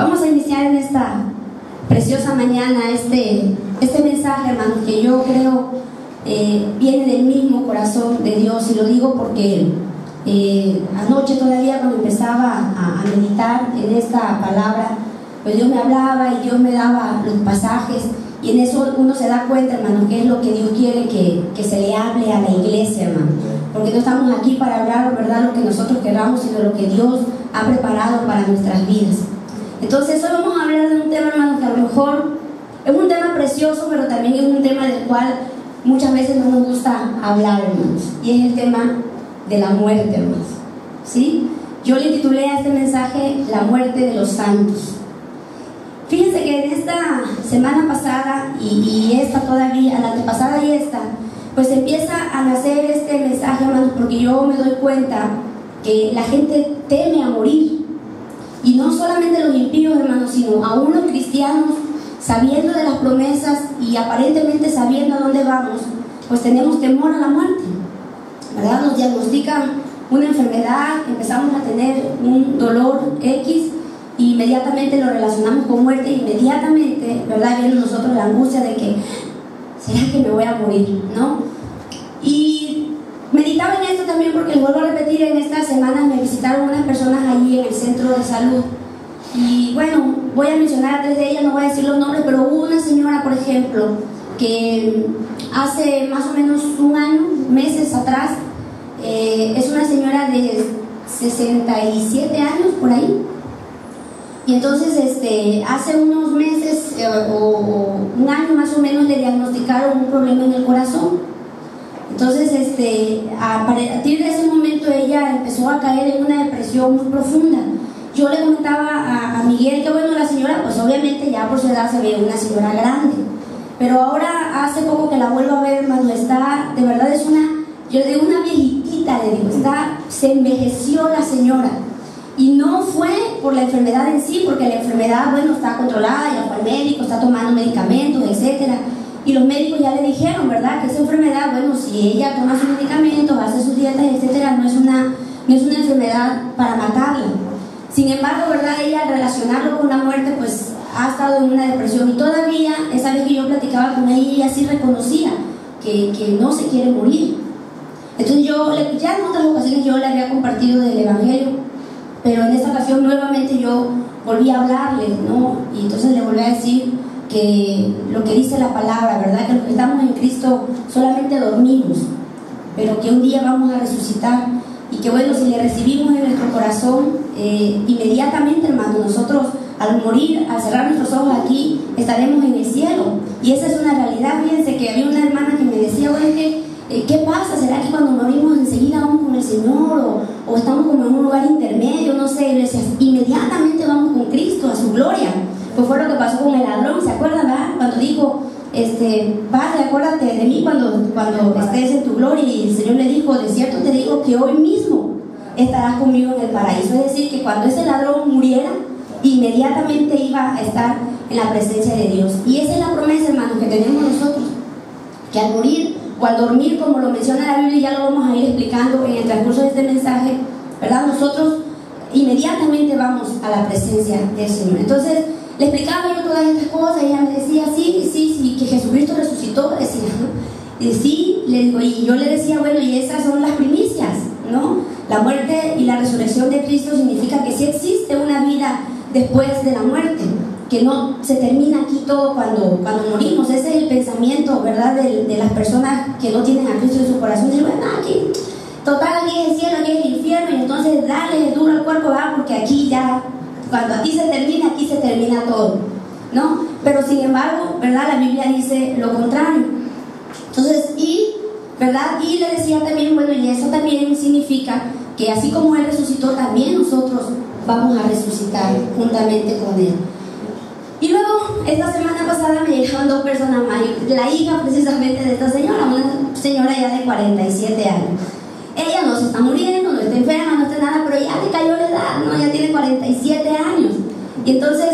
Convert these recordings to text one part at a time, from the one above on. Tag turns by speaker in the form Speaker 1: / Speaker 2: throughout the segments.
Speaker 1: Vamos a iniciar en esta preciosa mañana este mensaje, hermanos, que yo creo viene del mismo corazón de Dios, y lo digo porque anoche todavía, cuando empezaba a meditar en esta palabra, pues Dios me hablaba y Dios me daba los pasajes, y en eso uno se da cuenta, hermano, que es lo que Dios quiere que se le hable a la iglesia, hermano, porque no estamos aquí para hablar, ¿verdad?, lo que nosotros queramos, sino lo que Dios ha preparado para nuestras vidas. Entonces hoy vamos a hablar de un tema, hermano, que a lo mejor es un tema precioso, pero también es un tema del cual muchas veces no nos gusta hablar, hermanos, y es el tema de la muerte, hermanos, ¿sí? Yo le titulé a este mensaje La muerte de los santos. Fíjense que en esta semana pasada y esta todavía, la antepasada y esta, pues empieza a nacer este mensaje, hermanos, porque yo me doy cuenta que la gente teme a morir. Y no solamente los impíos, hermanos, sino aún los cristianos, sabiendo de las promesas y aparentemente sabiendo a dónde vamos, pues tenemos temor a la muerte, ¿verdad? Nos diagnostican una enfermedad, empezamos a tener un dolor X, y inmediatamente lo relacionamos con muerte, inmediatamente, ¿verdad?, viene a nosotros la angustia de que, ¿será que me voy a morir?, ¿no? Y meditaba en esto también porque les vuelvo a repetir, en estas semanas me visitaron unas personas allí en el centro de salud, y bueno, voy a mencionar a tres de ellas, no voy a decir los nombres, pero hubo una señora, por ejemplo, que hace más o menos un año, meses atrás, es una señora de 67 años, por ahí. Y entonces hace unos meses o un año más o menos le diagnosticaron un problema en el corazón. Entonces a partir de ese momento ella empezó a caer en una depresión muy profunda. Yo le comentaba a Miguel que bueno, la señora pues obviamente ya por su edad se ve una señora grande, pero ahora hace poco que la vuelvo a ver, hermano, está, de verdad es una, yo digo una viejitita, le digo, se envejeció la señora. Y no fue por la enfermedad en sí, porque la enfermedad, bueno, está controlada, ya fue al médico, está tomando medicamentos, etcétera. Y los médicos ya le dijeron, ¿verdad?, que esa enfermedad, bueno, si ella toma sus medicamentos, hace sus dietas, etcétera, no es una enfermedad para matarla. Sin embargo, ¿verdad?, ella al relacionarlo con la muerte, pues ha estado en una depresión. Y todavía, esa vez que yo platicaba con ella sí reconocía que no se quiere morir. Entonces ya en otras ocasiones yo le había compartido del Evangelio, pero en esta ocasión nuevamente yo volví a hablarle, ¿no? Y entonces le volví a decir que lo que dice la palabra, ¿verdad?, que los que estamos en Cristo solamente dormimos, pero que un día vamos a resucitar, y que bueno, si le recibimos en nuestro corazón, inmediatamente, hermano, nosotros al morir, al cerrar nuestros ojos aquí, estaremos en el cielo. Y esa es una realidad. Fíjense que había una hermana que me decía, bueno, ¿qué pasa? ¿Será que cuando morimos enseguida vamos con el Señor o estamos como en un lugar intermedio? No sé. Le decía, inmediatamente vamos con Cristo a su gloria. Pues fue lo que pasó con el ladrón, ¿se acuerdan, verdad? Cuando dijo, Padre, acuérdate de mí cuando estés en tu gloria, y el Señor le dijo, de cierto te digo que hoy mismo estarás conmigo en el paraíso. Es decir, que cuando ese ladrón muriera, inmediatamente iba a estar en la presencia de Dios. Y esa es la promesa, hermanos, que tenemos nosotros, que al morir o al dormir, como lo menciona la Biblia, y ya lo vamos a ir explicando en el transcurso de este mensaje, ¿verdad?, nosotros inmediatamente vamos a la presencia del Señor. Entonces le explicaba yo todas estas cosas, y ella me decía, sí, que Jesucristo resucitó, decía, ¿no? Y sí, le digo, y yo le decía, bueno, y esas son las primicias, ¿no? La muerte y la resurrección de Cristo significa que sí existe una vida después de la muerte, que no se termina aquí todo cuando morimos. Ese es el pensamiento, ¿verdad?, de las personas que no tienen a Cristo en su corazón. Dicen, bueno, aquí, total, aquí es el cielo, aquí es el infierno, y entonces dale duro al cuerpo, ¿verdad?, porque aquí ya, cuando aquí se termina todo, ¿no? Pero sin embargo, ¿verdad?, la Biblia dice lo contrario. Entonces, ¿verdad?, y le decía también, bueno, y eso también significa que así como Él resucitó, también nosotros vamos a resucitar juntamente con Él. Y luego, esta semana pasada me llegaron dos personas más, la hija precisamente de esta señora, una señora ya de 47 años. Ella no se está muriendo, no está enferma, no está nada, pero ya le cayó la edad, ¿no? Ya tiene 47 años. Y entonces,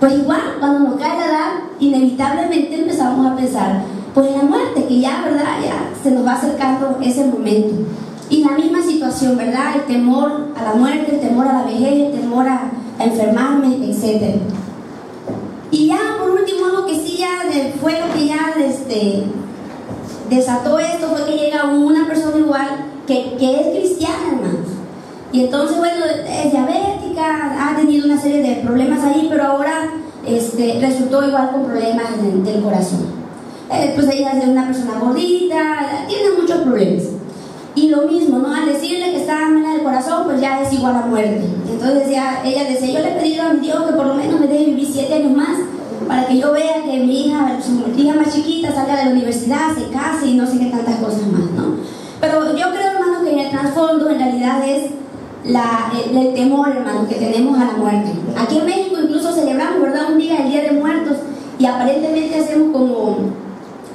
Speaker 1: pues igual, cuando nos cae la edad, inevitablemente empezamos a pensar, pues en la muerte, que ya, ¿verdad?, ya se nos va acercando ese momento. Y la misma situación, ¿verdad?, el temor a la muerte, el temor a la vejez, el temor a a enfermarme, etc. Y ya por último, lo que sí ya fue lo que ya desató esto fue que llega una persona igual que es cristiana, hermanos. Y entonces, bueno, es diabética, ha tenido una serie de problemas ahí, pero ahora resultó igual con problemas del corazón. Pues ella es una persona gordita, tiene muchos problemas. Y lo mismo, ¿no? Al decirle que está mala del corazón, pues ya es igual a muerte. Entonces ella decía, yo le he pedido a mi Dios que por lo menos me deje vivir 7 años más para que yo vea que mi hija, su hija más chiquita, salga de la universidad, se case y no sé qué tantas cosas más, ¿no? Pero yo creo, hermano, que en el trasfondo en realidad es el temor, hermano, que tenemos a la muerte. Aquí en México incluso celebramos, ¿verdad?, un día, el Día de Muertos, y aparentemente hacemos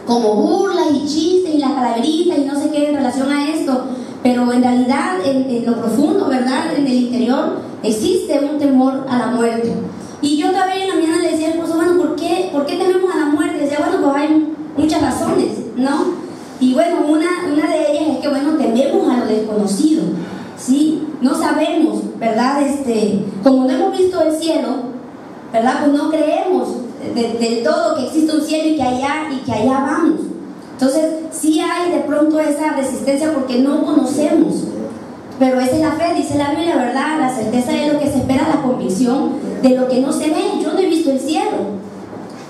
Speaker 1: como burlas y chistes y las calaveritas y no sé qué en relación a esto, pero en realidad en lo profundo, ¿verdad?, en el interior existe un temor a la muerte. Y yo todavía en la mañana le decía al esposo, bueno, ¿por qué tememos a la muerte? Decía, bueno, pues hay muchas razones, ¿no? Y bueno, una de ellas es que, bueno, tememos a lo desconocido, ¿sí? No sabemos, ¿verdad? Como no hemos visto el cielo, ¿verdad?, pues no creemos del todo que existe un cielo y que allá vamos. Entonces sí hay de pronto esa resistencia porque no conocemos, pero esa es la fe, dice la Biblia, ¿verdad? La certeza de lo que se espera, la convicción de lo que no se ve. Yo no he visto el cielo,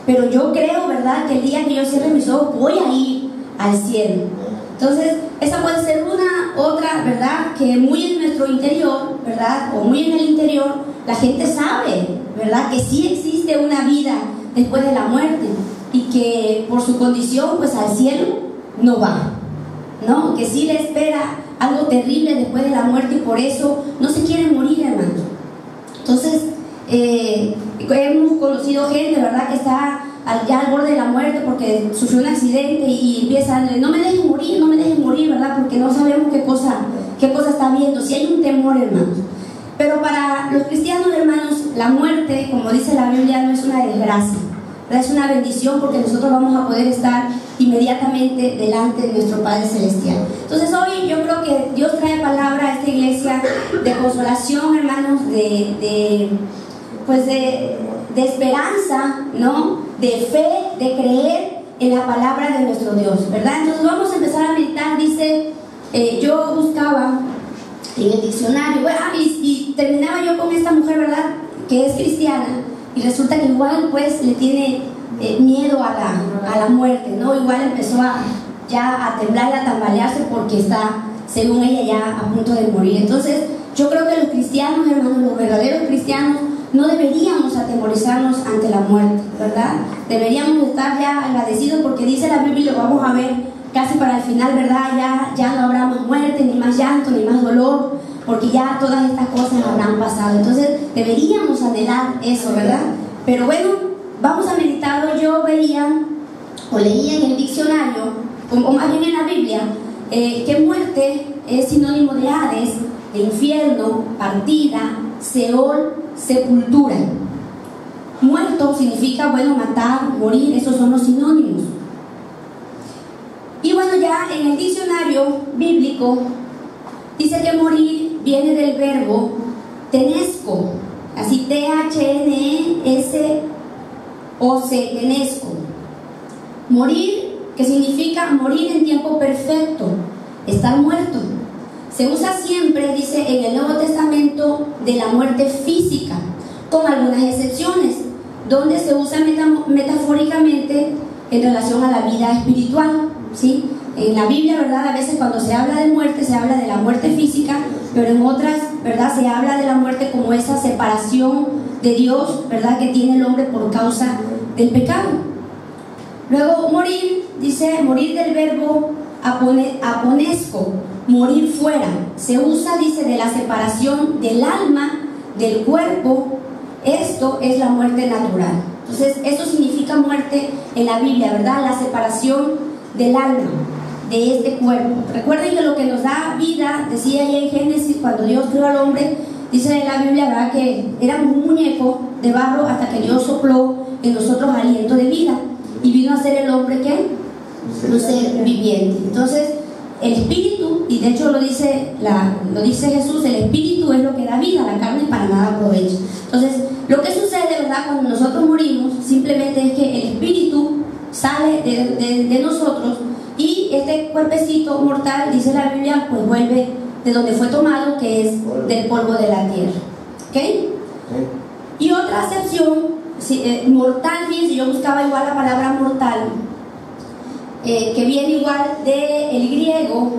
Speaker 1: pero yo creo, ¿verdad?, que el día que yo cierre mis ojos voy a ir al cielo. Entonces esa puede ser otra, ¿verdad?, que muy en nuestro interior, ¿verdad?, o muy en el interior, la gente sabe, ¿verdad?, que sí existe una vida después de la muerte y que por su condición, pues al cielo no va, ¿no? Que sí le espera algo terrible después de la muerte y por eso no se quiere morir, hermanos. Entonces hemos conocido gente, ¿verdad?, que está ya al borde de la muerte porque sufrió un accidente y empiezan, no me dejen morir, ¿verdad?, porque no sabemos qué cosa está viendo. Si hay un temor, hermanos. Pero para los cristianos, hermanos, la muerte, como dice la Biblia, no es una desgracia, ¿verdad?, es una bendición porque nosotros vamos a poder estar inmediatamente delante de nuestro Padre Celestial. Entonces hoy yo creo que Dios trae palabra a esta iglesia de consolación, hermanos, de esperanza, ¿no?, de fe, de creer en la palabra de nuestro Dios, ¿verdad? Entonces vamos a empezar a meditar. Dice, yo buscaba en el diccionario, bueno, y terminaba yo con esta mujer, ¿verdad?, que es cristiana, y resulta que igual pues le tiene miedo a la muerte, ¿no? Igual empezó ya a temblar y a tambalearse porque está, según ella, ya a punto de morir. Entonces yo creo que los cristianos, hermanos, los verdaderos cristianos, no deberíamos atemorizarnos ante la muerte, ¿verdad? Deberíamos estar ya agradecidos porque dice la Biblia, y lo vamos a ver casi para el final, ¿verdad? Ya no habrá más muerte, ni más llanto, ni más dolor, porque ya todas estas cosas habrán pasado. Entonces deberíamos anhelar eso, ¿verdad? Pero bueno, vamos a meditarlo. Yo veía o leía en el diccionario, o más bien en la Biblia, que muerte es sinónimo de Hades, de infierno, partida, Seol, sepultura. Muerto significa, bueno, matar, morir, esos son los sinónimos. Y bueno, ya en el diccionario bíblico dice que morir viene del verbo tenesco, así T-H-N-E-S-O-C, tenesco. Morir, que significa morir en tiempo perfecto, estar muerto. Se usa siempre, dice en el Nuevo Testamento, de la muerte física, con algunas excepciones, donde se usa metafóricamente en relación a la vida espiritual, ¿sí? En la Biblia, ¿verdad?, a veces cuando se habla de muerte, se habla de la muerte física, pero en otras, ¿verdad?, se habla de la muerte como esa separación de Dios, ¿verdad?, que tiene el hombre por causa del pecado. Luego, morir, dice, morir del verbo aponesco, morir fuera. Se usa, dice, de la separación del alma del cuerpo. Esto es la muerte natural. Entonces, eso significa muerte en la Biblia, ¿verdad?, la separación del alma de este cuerpo. Recuerden que lo que nos da vida, decía ya en Génesis, cuando Dios creó al hombre, dice en la Biblia, ¿verdad?, que éramos un muñeco de barro hasta que Dios sopló en nosotros aliento de vida y vino a ser el hombre, ¿qué? Un ser viviente. Entonces el espíritu y de hecho lo dice Jesús, el espíritu es lo que da vida, la carne para nada aprovecha. Entonces, lo que sucede, ¿verdad?, cuando nosotros morimos, simplemente es que el espíritu sale de nosotros y este cuerpecito mortal, dice la Biblia, pues vuelve de donde fue tomado, que es del polvo de la tierra. ¿Ok? Y otra acepción, mortal, fíjense, yo buscaba igual la palabra mortal, que viene igual del griego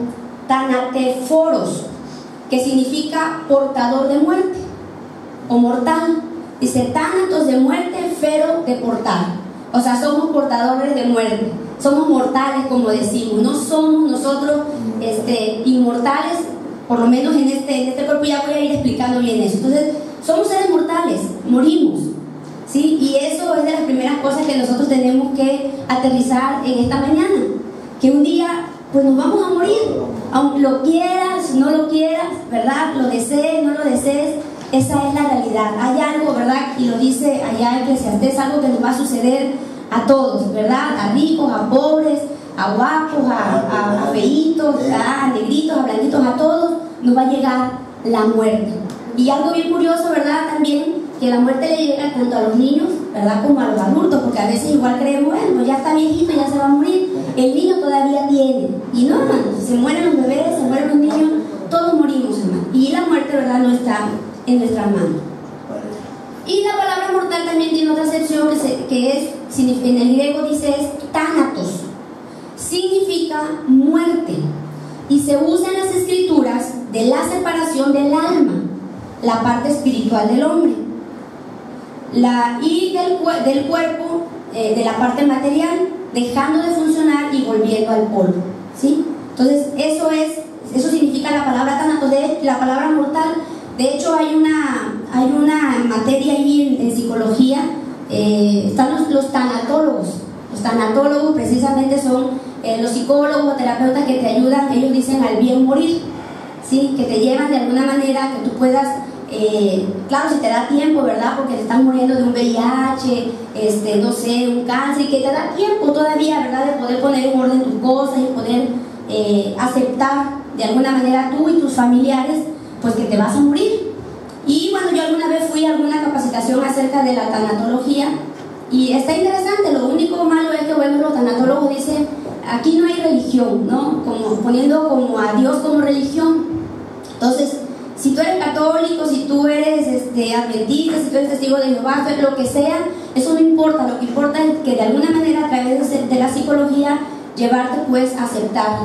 Speaker 1: thanateforos, que significa portador de muerte o mortal. Dice thanatos de muerte, fero de portar. O sea, somos portadores de muerte, somos mortales, como decimos. No somos nosotros inmortales, por lo menos en este cuerpo. Ya voy a ir explicando bien eso. Entonces, somos seres mortales, morimos, ¿sí? Y eso es de las primeras cosas que nosotros tenemos que aterrizar en esta mañana, que un día pues nos vamos a morir, aunque lo quieras, no lo quieras, ¿verdad? Lo desees, no lo desees, esa es la realidad. Hay algo, ¿verdad? Y lo dice allá Eclesiastés, algo que nos va a suceder a todos, ¿verdad? A ricos, a pobres, a guapos, a feitos, a negritos, a blanquitos, a todos nos va a llegar la muerte. Y algo bien curioso, ¿verdad? También que la muerte le llega tanto a los niños, ¿verdad?, como a los adultos, porque a veces igual creemos, bueno, ya está viejito, ya se va a morir. El niño todavía tiene. Y no, hermanos, se mueren los bebés, se mueren los niños, todos morimos, hermano. Y la muerte, ¿verdad?, no está en nuestra mano. Y la palabra mortal también tiene otra acepción que es, en el griego dice, es thanatos. Significa muerte. Y se usa en las escrituras de la separación del alma, la parte espiritual del hombre, y del cuerpo, de la parte material, dejando de funcionar y volviendo al polvo, ¿sí? Entonces eso significa la palabra thanatos, la palabra mortal. De hecho hay una materia ahí en psicología, están los tanatólogos. Los tanatólogos precisamente son los psicólogos o terapeutas que te ayudan, ellos dicen, al bien morir, ¿sí? Que te llevan de alguna manera que tú puedas, claro, si te da tiempo, ¿verdad?, porque te están muriendo de un VIH, no sé, un cáncer, y que te da tiempo todavía, ¿verdad?, de poder poner en orden tus cosas y poder aceptar de alguna manera tú y tus familiares, pues que te vas a morir. Y bueno, yo alguna vez fui a alguna capacitación acerca de la tanatología y está interesante. Lo único malo es que, bueno, los tanatólogos dicen, aquí no hay religión, ¿no? Como poniendo como a Dios como religión. Entonces, si tú eres católico, si tú eres adventista, si tú eres testigo de Jehová, lo que sea, eso no importa. Lo que importa es que de alguna manera, a través de la psicología, llevarte pues a aceptar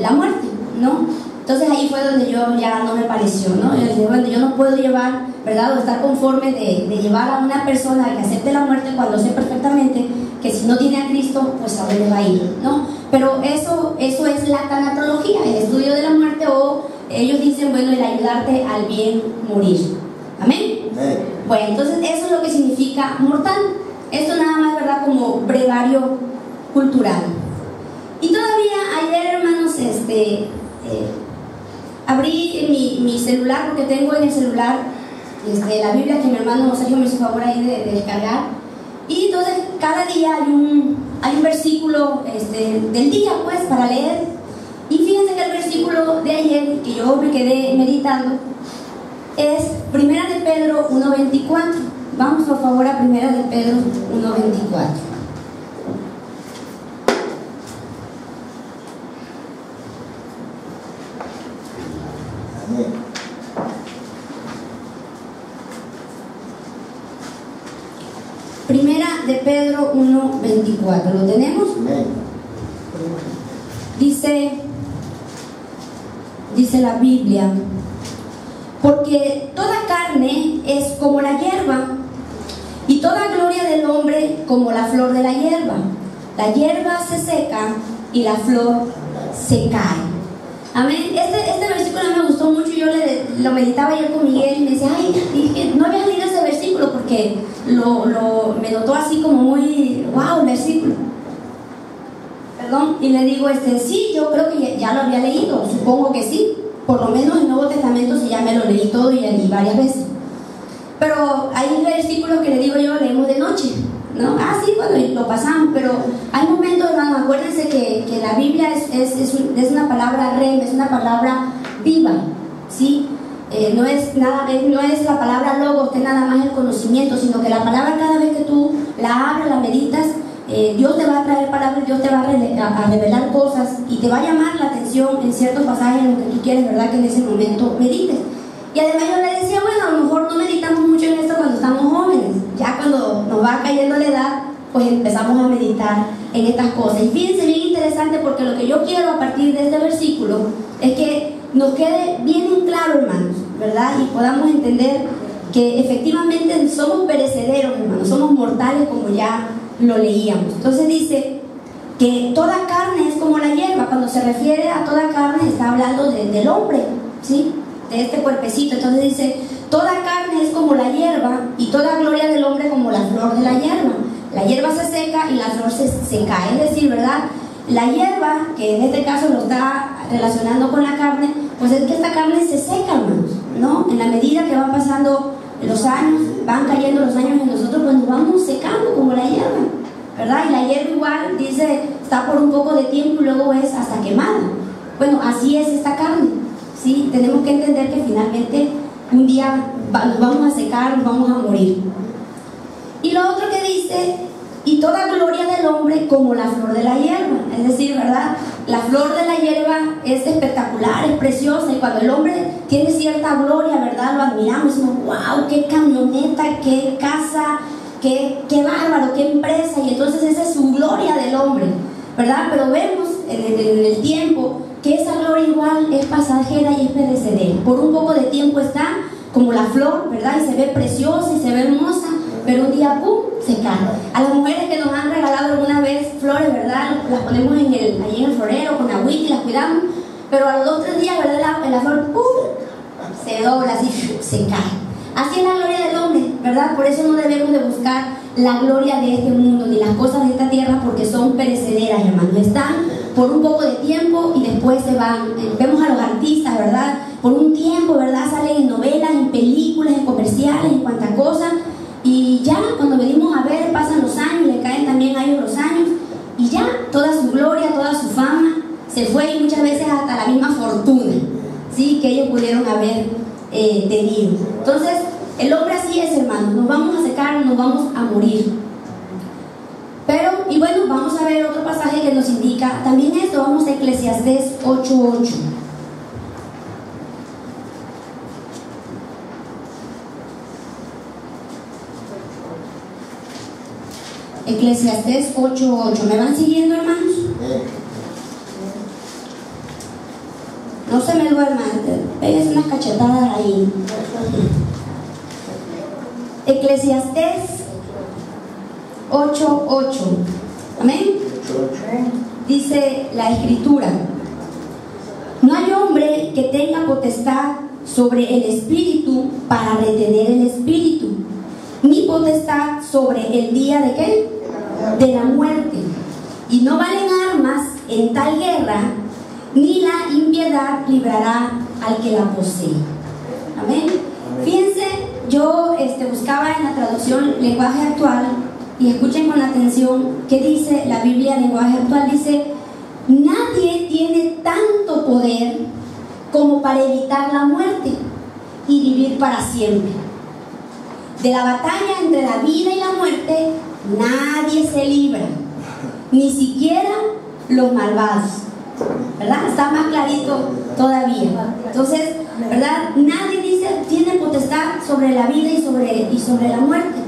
Speaker 1: la muerte, ¿no? Entonces ahí fue donde yo ya no me pareció, ¿no? Yo dije, bueno, yo no puedo llevar, ¿verdad?, o estar conforme de llevar a una persona que acepte la muerte cuando sé perfectamente que si no tiene a Cristo, pues a dónde va a ir, ¿no? Pero eso es la tanatología, el estudio de la muerte, o ellos dicen, bueno, el ayudarte al bien morir. ¿Amén? Amén. Bueno, entonces eso es lo que significa mortal. Esto nada más, ¿verdad?, como brevario cultural. Y todavía ayer, hermanos, abrí mi celular, porque tengo en el celular la Biblia que mi hermano Sergio me hizo favor ahí de descargar. Y entonces cada día hay un versículo del día, pues, para leer. Y fíjense que el versículo de ayer, que yo me quedé meditando, es 1 de Pedro 1:24. Vamos por favor a 1 de Pedro 1:24. Primera de Pedro 1:24, ¿lo tenemos? Dice la Biblia, porque toda carne es como la hierba, y toda gloria del hombre como la flor de la hierba. La hierba se seca y la flor se cae. Amén. Este versículo me gustó mucho. Yo lo meditaba ayer con Miguel y me decía, ay, dije, no había leído ese versículo porque me notó así como muy, wow, el versículo. Perdón. Y le digo, sí, yo creo que ya lo había leído, supongo que sí. Por lo menos el Nuevo Testamento sí ya me lo leí todo y varias veces. Pero hay versículos que le digo yo, leemos de noche, ¿no? Ah, sí, cuando lo pasamos, pero hay momentos, hermano, Acuérdense que la Biblia es una palabra rema, es una palabra viva, ¿sí? No es la palabra logos, que es nada más el conocimiento, sino que la palabra, cada vez que tú la abres, la meditas, Dios te va a traer palabras, Dios te va a revelar cosas y te va a llamar la atención en ciertos pasajes en los que tú quieres, ¿verdad?, que en ese momento medites. Y además yo le decía, bueno, a lo mejor no meditamos mucho en esto cuando estamos jóvenes, ya cuando nos va cayendo la edad, pues empezamos a meditar en estas cosas. Y fíjense, bien interesante, porque lo que yo quiero a partir de este versículo es que nos quede bien en claro, hermanos, ¿verdad? Y podamos entender que efectivamente somos perecederos, hermanos, somos mortales, como ya lo leíamos. Entonces dice que toda carne es como la hierba. Cuando se refiere a toda carne está hablando del hombre, ¿sí?, de este cuerpecito. Entonces dice, toda carne es como la hierba y toda gloria del hombre como la flor de la hierba. La hierba se seca y la flor se cae. Es decir, ¿verdad?, la hierba, que en este caso lo está relacionando con la carne, pues es que esta carne se seca, hermanos, ¿no? En la medida que van pasando los años, van cayendo los años en nosotros, pues nos vamos secando como la hierba, ¿verdad? Y la hierba igual, dice, está por un poco de tiempo y luego es hasta quemada. Bueno, así es esta carne, ¿sí? Tenemos que entender que finalmente un día nos vamos a secar, nos vamos a morir. Y lo otro que dice, y toda gloria del hombre como la flor de la hierba. Es decir, ¿verdad?, la flor de la hierba es espectacular, es preciosa, y cuando el hombre tiene cierta gloria, ¿verdad?, lo admiramos, decimos, wow, qué camioneta, qué casa, qué bárbaro, qué empresa, y entonces esa es su gloria del hombre, ¿verdad? Pero vemos en el tiempo que esa gloria igual es pasajera y es perecedera. Por un poco de tiempo está como la flor, ¿verdad?, y se ve preciosa y se ve hermosa, pero un día, ¡pum!, se cae. A las mujeres que nos han regalado alguna vez flores, ¿verdad?, las ponemos ahí en el florero con agüita y las cuidamos, pero a los 2 o 3 días, ¿verdad?, la flor, ¡pum!, se dobla así, se cae. Así es la gloria del hombre, ¿verdad? Por eso no debemos de buscar la gloria de este mundo ni las cosas de esta tierra, porque son perecederas, hermanos. Están por un poco de tiempo y después se van. Vemos a los artistas, ¿verdad?, por un tiempo, ¿verdad?, salen en novelas, en películas, en comerciales, en cuanta cosa. Y ya cuando venimos a ver, pasan los años, le caen también a ellos los años, y ya toda su gloria, toda su fama se fue, y muchas veces hasta la misma fortuna, ¿sí?, que ellos pudieron haber tenido. Entonces, el hombre así es, hermanos, nos vamos a secar, nos vamos a morir. Pero, y bueno, vamos a ver otro pasaje que nos indica también esto. Vamos a Eclesiastés 8:8. Eclesiastés 8:8. ¿Me van siguiendo, hermanos? No se me duerman, pegues unas cachetadas ahí. Eclesiastés 8:8. Amén. Dice la escritura: no hay hombre que tenga potestad sobre el espíritu para retener el espíritu, ni potestad sobre el día de ¿qué? De la muerte. Y no valen armas en tal guerra, ni la impiedad librará al que la posee. Amén. Fíjense, yo buscaba en la traducción lenguaje actual, y escuchen con atención qué dice la Biblia lenguaje actual. Dice: nadie tiene tanto poder como para evitar la muerte y vivir para siempre. De la batalla entre la vida y la muerte nadie se libra, ni siquiera los malvados, ¿verdad? Está más clarito todavía. Entonces, ¿verdad?, nadie tiene potestad sobre la vida y sobre la muerte.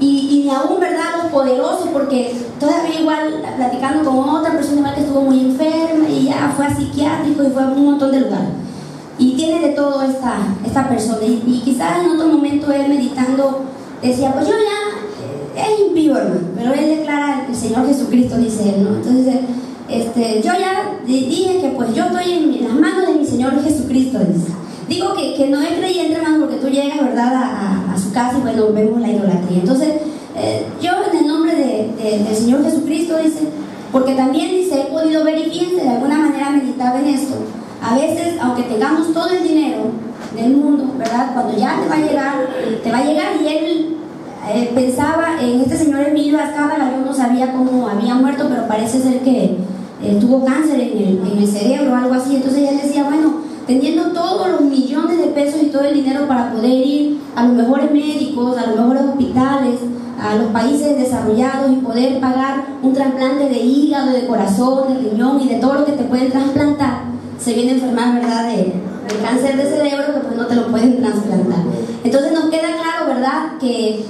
Speaker 1: Y ni aún, ¿verdad?, los poderosos, porque todavía igual platicando con otra persona igual que estuvo muy enferma y ya fue a psiquiátrico y fue a un montón de lugares, y tiene de todo esta persona, y quizás en otro momento él meditando decía, pues yo ya es impío, hermano, pero él declara el Señor Jesucristo, dice él, ¿no? Entonces yo ya dije que pues yo estoy en las manos de mi Señor Jesucristo, dice. Digo que no es creyente, hermano, porque tú llegas, ¿verdad?, a su casa y bueno, vemos la idolatría. Entonces yo en el nombre del Señor Jesucristo, dice, porque también dice, he podido ver, y fíjense, de alguna manera meditaba en esto. A veces, aunque tengamos todo el dinero del mundo, ¿verdad?, cuando ya te va a llegar, y él pensaba en este señor Emilio Azcárraga. Yo no sabía sabía cómo había muerto, pero parece ser que tuvo cáncer en el cerebro o algo así. Entonces ella decía, bueno, teniendo todos los millones de pesos y todo el dinero para poder ir a los mejores médicos, a los mejores hospitales, a los países desarrollados y poder pagar un trasplante de hígado, de corazón, de riñón y de todo lo que te pueden trasplantar, se viene a enfermar, ¿verdad?, de cáncer de cerebro, que pues no te lo pueden trasplantar. Entonces nos queda claro, ¿verdad?, que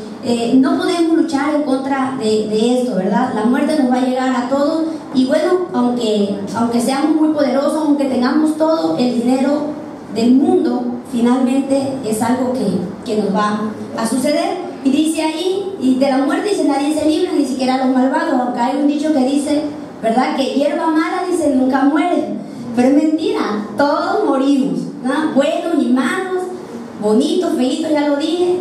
Speaker 1: no podemos luchar en contra de esto, ¿verdad? La muerte nos va a llegar a todos y bueno, aunque seamos muy poderosos, aunque tengamos todo el dinero del mundo, finalmente es algo que nos va a suceder. Y dice ahí, y de la muerte dice, nadie se libra, ni siquiera los malvados, aunque hay un dicho que dice, ¿verdad?, que hierba mala, dice, nunca muere. Pero es mentira, todos morimos, ¿no? Buenos y malos, bonitos, feitos, ya lo dije,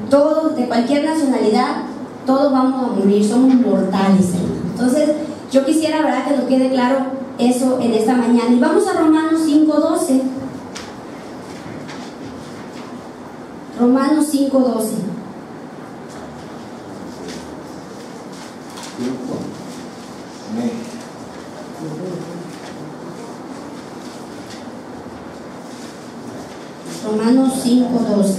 Speaker 1: todos, de cualquier nacionalidad, todos vamos a morir, somos mortales, hermano. Entonces, yo quisiera, ¿verdad?, que nos quede claro eso en esta mañana. Y vamos a Romanos 5:12. Romanos 5:12. Romanos 5:12.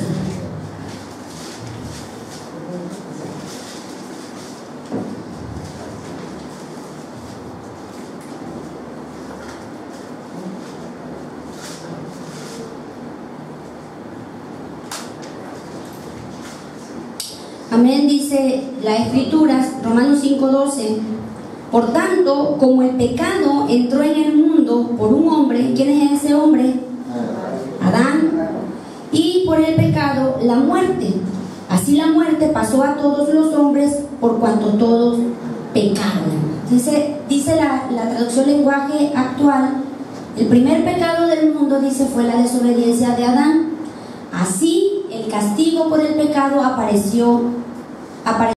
Speaker 1: Amén, dice la Escritura, Romanos 5:12. Por tanto, como el pecado entró en el mundo por un hombre, ¿quién es ese hombre? Adán. Y por el pecado, la muerte. Así la muerte pasó a todos los hombres por cuanto todos pecaron. Dice la traducción lenguaje actual, el primer pecado del mundo, dice, fue la desobediencia de Adán. Así el castigo por el pecado apareció